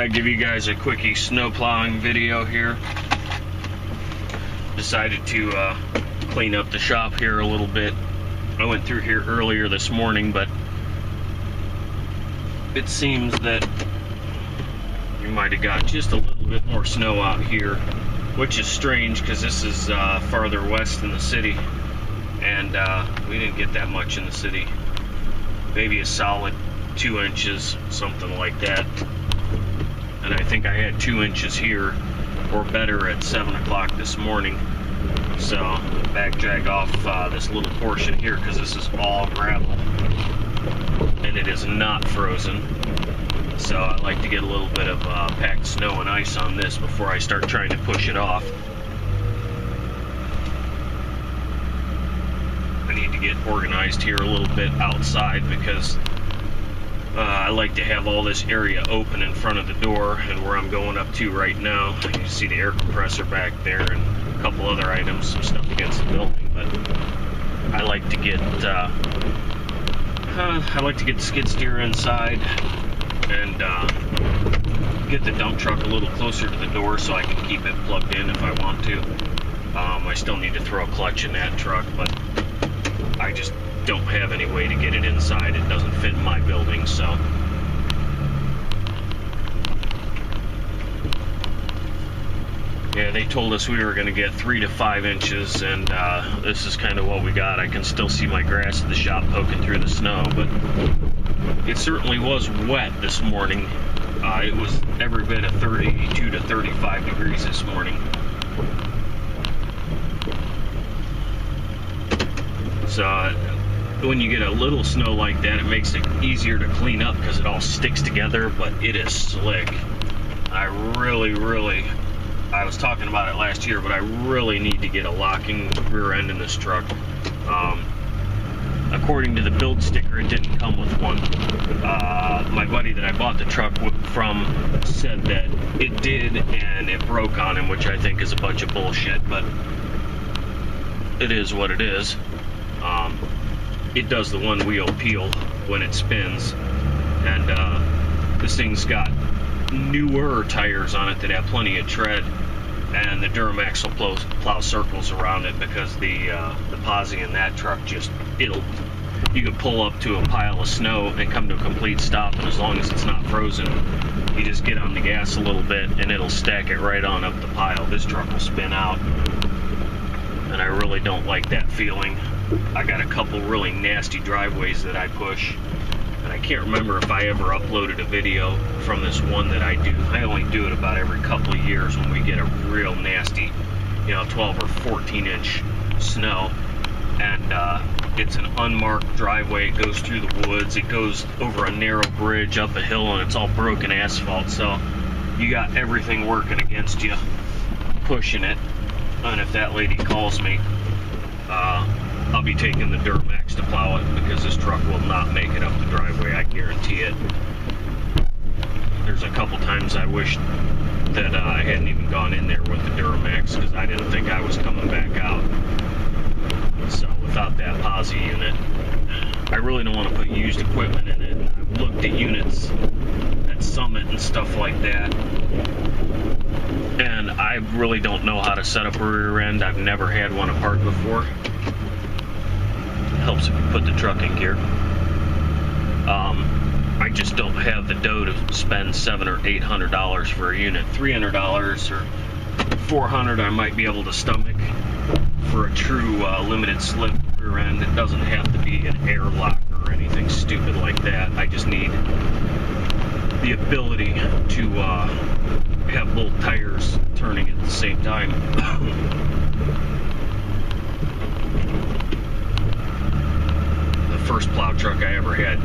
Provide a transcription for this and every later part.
Give you guys a quickie snow plowing video here. Decided to clean up the shop here a little bit. I went through here earlier this morning, but it seems that we might have got just a little bit more snow out here, which is strange because this is farther west in the city, and we didn't get that much in the city. Maybe a solid 2 inches, something like that. And I think I had 2 inches here or better at 7 o'clock this morning. So back drag off this little portion here because this is all gravel and it is not frozen. So I like to get a little bit of packed snow and ice on this before I start trying to push it off. I need to get organized here a little bit outside because I like to have all this area open in front of the door and where I'm going up to right now. You can see the air compressor back there and a couple other items, some stuff against the building. But I like to get the skid steer inside and get the dump truck a little closer to the door so I can keep it plugged in if I want to. I still need to throw a clutch in that truck, but I just don't have any way to get it inside. It doesn't fit in my building, so yeah, they told us we were going to get 3 to 5 inches, and this is kind of what we got. I can still see my grass at the shop poking through the snow, but it certainly was wet this morning. It was every bit of 32 to 35 degrees this morning. So when you get a little snow like that, it makes it easier to clean up because it all sticks together, but it is slick. I was talking about it last year, but I really need to get a locking rear end in this truck. According to the build sticker, it didn't come with one. My buddy that I bought the truck from said that it did and it broke on him, which I think is a bunch of bullshit, but it is what it is. It does the one wheel peel when it spins, and this thing's got newer tires on it that have plenty of tread, and the Duramax will plow circles around it because the posi in that truck you can pull up to a pile of snow and come to a complete stop, and as long as it's not frozen, you just get on the gas a little bit and it'll stack it right on up the pile. This truck will spin out, and I really don't like that feeling. I got a couple really nasty driveways that I push, and I can't remember if I ever uploaded a video from this one that I do. I only do it about every couple of years when we get a real nasty, 12 or 14 inch snow, and it's an unmarked driveway. It goes through the woods, it goes over a narrow bridge up a hill, and it's all broken asphalt, so you got everything working against you pushing it. And if that lady calls me, I'll be taking the Duramax to plow it because this truck will not make it up the driveway, I guarantee it. There's a couple times I wished that I hadn't even gone in there with the Duramax because I didn't think I was coming back out. So without that posi unit, I really don't want to put used equipment in it. I've looked at units at Summit and stuff like that, and I really don't know how to set up a rear end. I've never had one apart before. Helps if you put the truck in gear. I just don't have the dough to spend $700 or $800 for a unit. $300 or $400 I might be able to stomach for a true limited slip rear end. It doesn't have to be an airlock or anything stupid like that. I just need the ability to have both tires turning at the same time. The first plow truck I ever had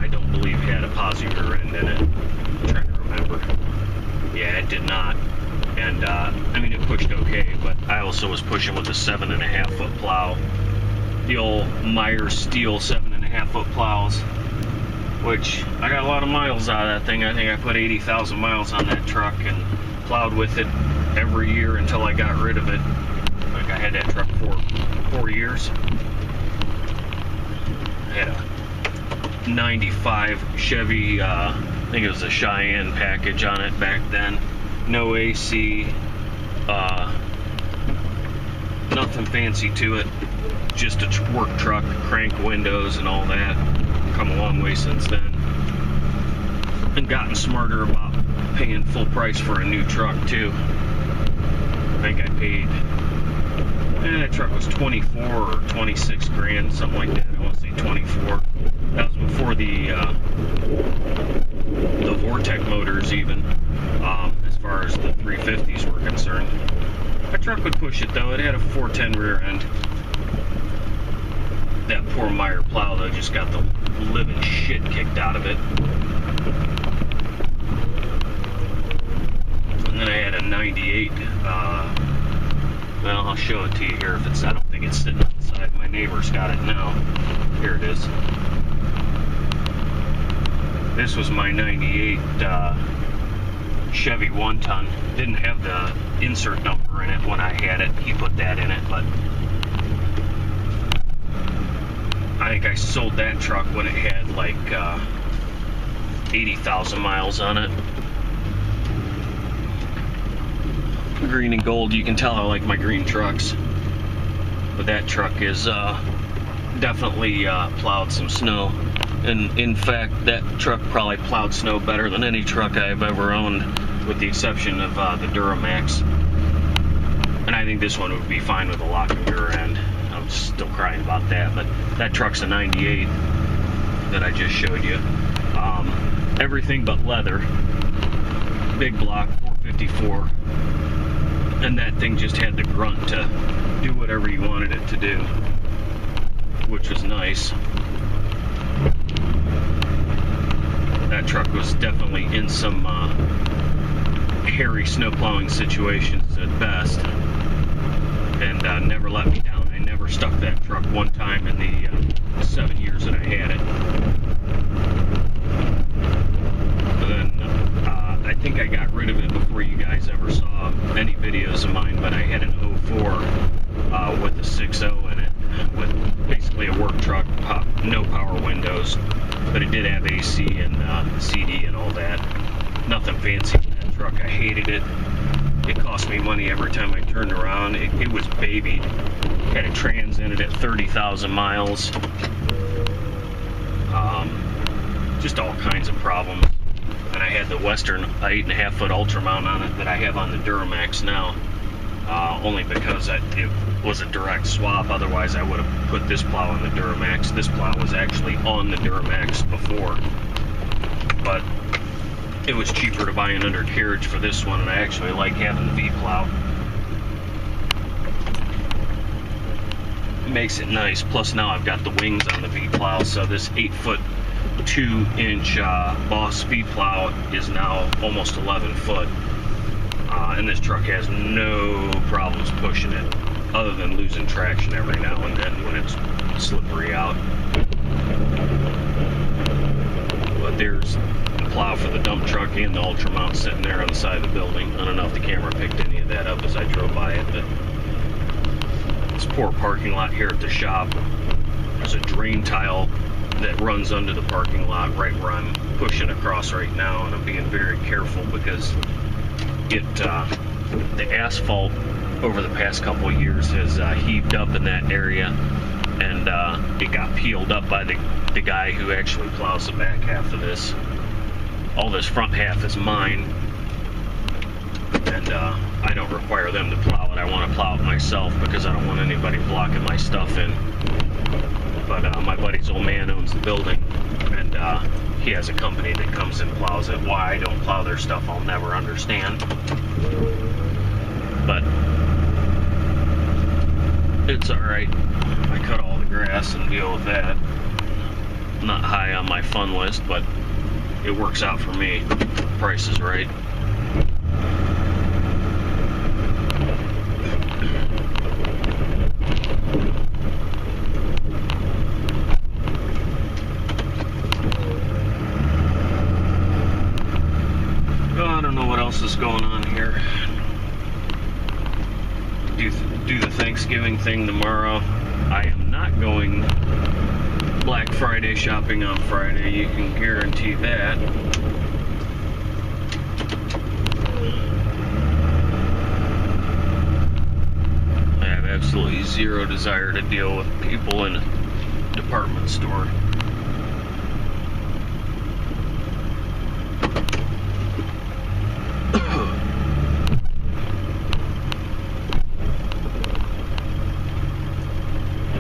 I don't believe had a posi rear end in it. I'm trying to remember. Yeah, it did not. And I mean, it pushed okay, but I also was pushing with a 7.5 foot plow. The old Myers Steel 7.5 foot plows, which I got a lot of miles out of that thing. I think I put 80,000 miles on that truck and plowed with it every year until I got rid of it. I think I had that truck for 4 years. I had a 95 Chevy think it was a Cheyenne package on it back then. No AC, nothing fancy to it, just a work truck, crank windows and all that. Come a long way since then, and gotten smarter about paying full price for a new truck too. I think I paid, that truck was 24 or 26 grand, something like that. I want to say 24. That was before the Vortec motors even, as far as the 350s were concerned. My truck would push it though. It had a 410 rear end. That poor Meyer plow though just got the living shit kicked out of it. And then I had a 98, well, I'll show it to you here if it's, I don't think it's sitting outside. My neighbor's got it now. Here it is. This was my 98 Chevy 1-ton. Didn't have the insert number in it when I had it. He put that in it, but I think I sold that truck when it had like 80,000 miles on it. Green and gold, you can tell I like my green trucks. But that truck is definitely plowed some snow. And in fact, that truck probably plowed snow better than any truck I've ever owned, with the exception of the Duramax. And I think this one would be fine with a locking rear end. I'm still crying about that, but that truck's a 98 that I just showed you. Everything but leather. Big block, 454. And that thing just had the grunt to do whatever you wanted it to do, which was nice. That truck was definitely in some hairy snowplowing situations at best, and never let me down. I never stuck that truck one time in the 7 years that I had it. But then I think I got rid of it before you guys ever saw any videos of mine, but I had an 04 with a 6.0 in it, with basically a work truck, no power windows, but it did have AC and CD and all that. Nothing fancy in that truck. I hated it. It cost me money every time I turned around. It was babied. Had a trans in it at 30,000 miles. Just all kinds of problems. And I had the Western 8.5 foot ultra mount on it that I have on the Duramax now. Only because it was a direct swap. Otherwise I would have put this plow on the Duramax. This plow was actually on the Duramax before, but it was cheaper to buy an undercarriage for this one, and I actually like having the v-plow. It makes it nice. Plus now I've got the wings on the v-plow, so this 8-foot 2-inch Boss v-plow is now almost 11 foot. And this truck has no problems pushing it, other than losing traction every now and then when it's slippery out. But there's the plow for the dump truck and the ultra mount sitting there on the side of the building. I don't know if the camera picked any of that up as I drove by it, but this poor parking lot here at the shop, there's a drain tile that runs under the parking lot right where I'm pushing across right now, and I'm being very careful because the asphalt over the past couple of years has heaved up in that area, and it got peeled up by the guy who actually plows the back half of this. All this front half is mine, and I don't require them to plow it. I want to plow it myself because I don't want anybody blocking my stuff in. But my buddy's old man owns the building, and he has a company that comes and plows it. Why I don't plow their stuff, I'll never understand. But it's alright. I cut all the grass and deal with that. Not high on my fun list, but it works out for me. The price is right. Is going on here. Do the Thanksgiving thing tomorrow. I am not going Black Friday shopping on Friday. You can guarantee that. zero desire to deal with people in a department store.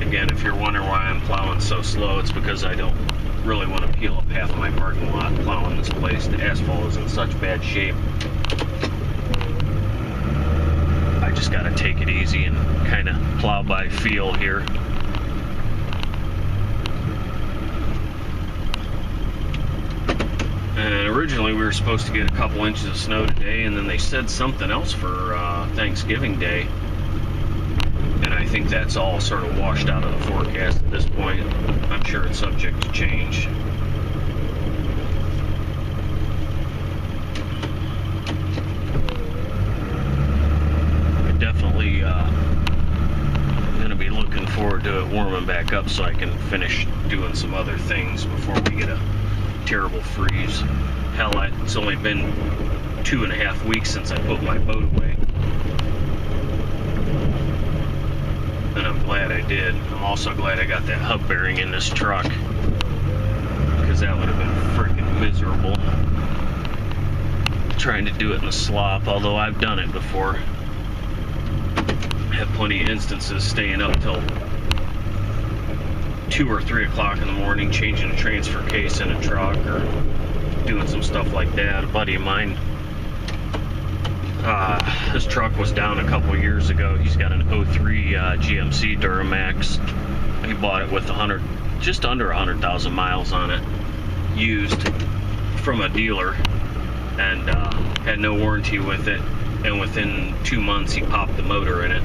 Again, if you're wondering why I'm plowing so slow, it's because I don't really want to peel up half of my parking lot plowing this place. The asphalt is in such bad shape. I just got to take it easy and kind of plow by feel here. And originally we were supposed to get a couple inches of snow today, and then they said something else for Thanksgiving Day. And I think that's all sort of washed out of the forecast at this point. I'm sure it's subject to change. I definitely going to be looking forward to it warming back up so I can finish doing some other things before we get a terrible freeze. Hell, it's only been 2.5 weeks since I put my boat away. And I'm glad I did. I'm also glad I got that hub bearing in this truck, because that would have been freaking miserable trying to do it in the slop, although I've done it before. Had plenty of instances staying up till 2 or 3 o'clock in the morning changing a transfer case in a truck or doing some stuff like that. A buddy of mine, his truck was down a couple years ago. He's got an 03 GMC Duramax. He bought it with just under 100,000 miles on it, used from a dealer, and had no warranty with it. And within 2 months, he popped the motor in it.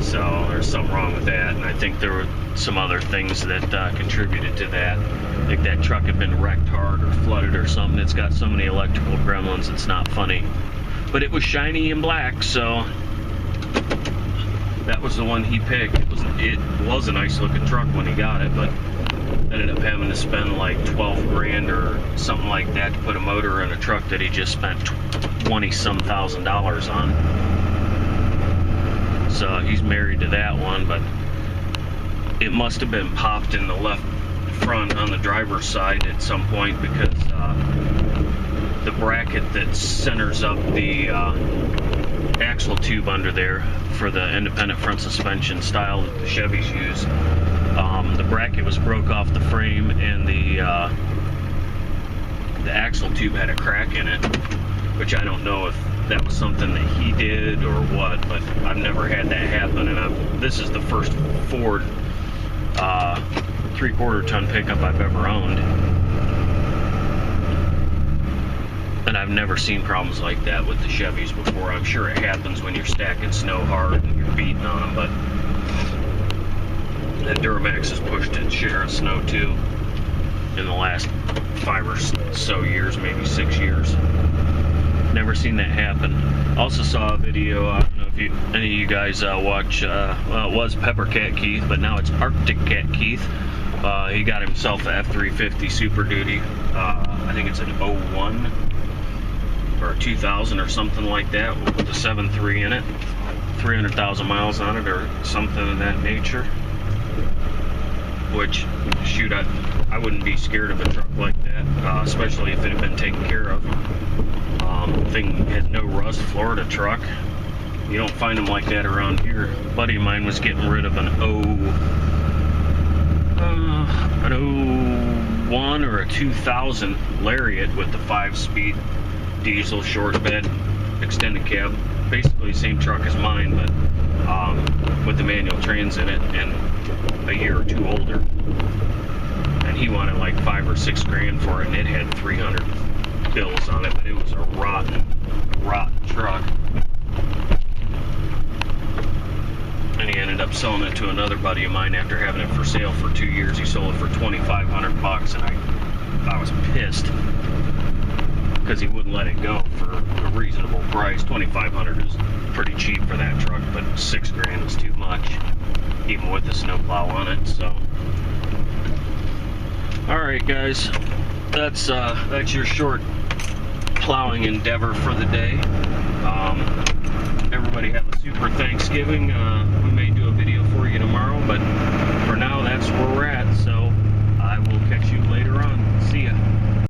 So there's something wrong with that. And I think there were some other things that contributed to that. I think that truck had been wrecked hard or flooded or something. It's got so many electrical gremlins, it's not funny. But it was shiny and black, so that was the one he picked. It was a nice looking truck when he got it, but ended up having to spend like 12 grand or something like that to put a motor in a truck that he just spent 20-some thousand dollars on. So he's married to that one, but it must have been popped in the left front on the driver's side at some point, because the bracket that centers up the axle tube under there for the independent front suspension style that the Chevys use, the bracket was broke off the frame, and the axle tube had a crack in it, which I don't know if that was something that he did or what, but I've never had that happen. And this is the first Ford 3/4 ton pickup I've ever owned, and I've never seen problems like that with the Chevys before. I'm sure it happens when you're stacking snow hard and you're beating on them, but that Duramax has pushed its share of snow too in the last 5 or so years, maybe 6 years. Never seen that happen. Also saw a video, I don't know if any of you guys watch, well, it was Pepper Cat Keith, but now it's Arctic Cat Keith. He got himself a F350 Super Duty. I think it's an 01 or 2000 or something like that, with the 7.3 in it. 300,000 miles on it or something of that nature. Which, shoot, I wouldn't be scared of a truck like that, especially if it had been taken care of. Thing had no rust, Florida truck. You don't find them like that around here. A buddy of mine was getting rid of an 01 or a 2000 Lariat with the 5-speed diesel short bed extended cab, basically the same truck as mine, but with the manual trans in it and a year or two older. And he wanted like 5 or 6 grand for it, and it had 300 bills on it, but it was a rotten truck. And he ended up selling it to another buddy of mine after having it for sale for 2 years. He sold it for $2,500, and I was pissed because he wouldn't let it go for a reasonable price. $2,500 is pretty cheap for that truck, but 6 grand is too much, even with the snowplow on it. So, all right, guys, that's your short plowing endeavor for the day. Everybody have a super Thanksgiving. We may do a video for you tomorrow, but for now, that's where we're at.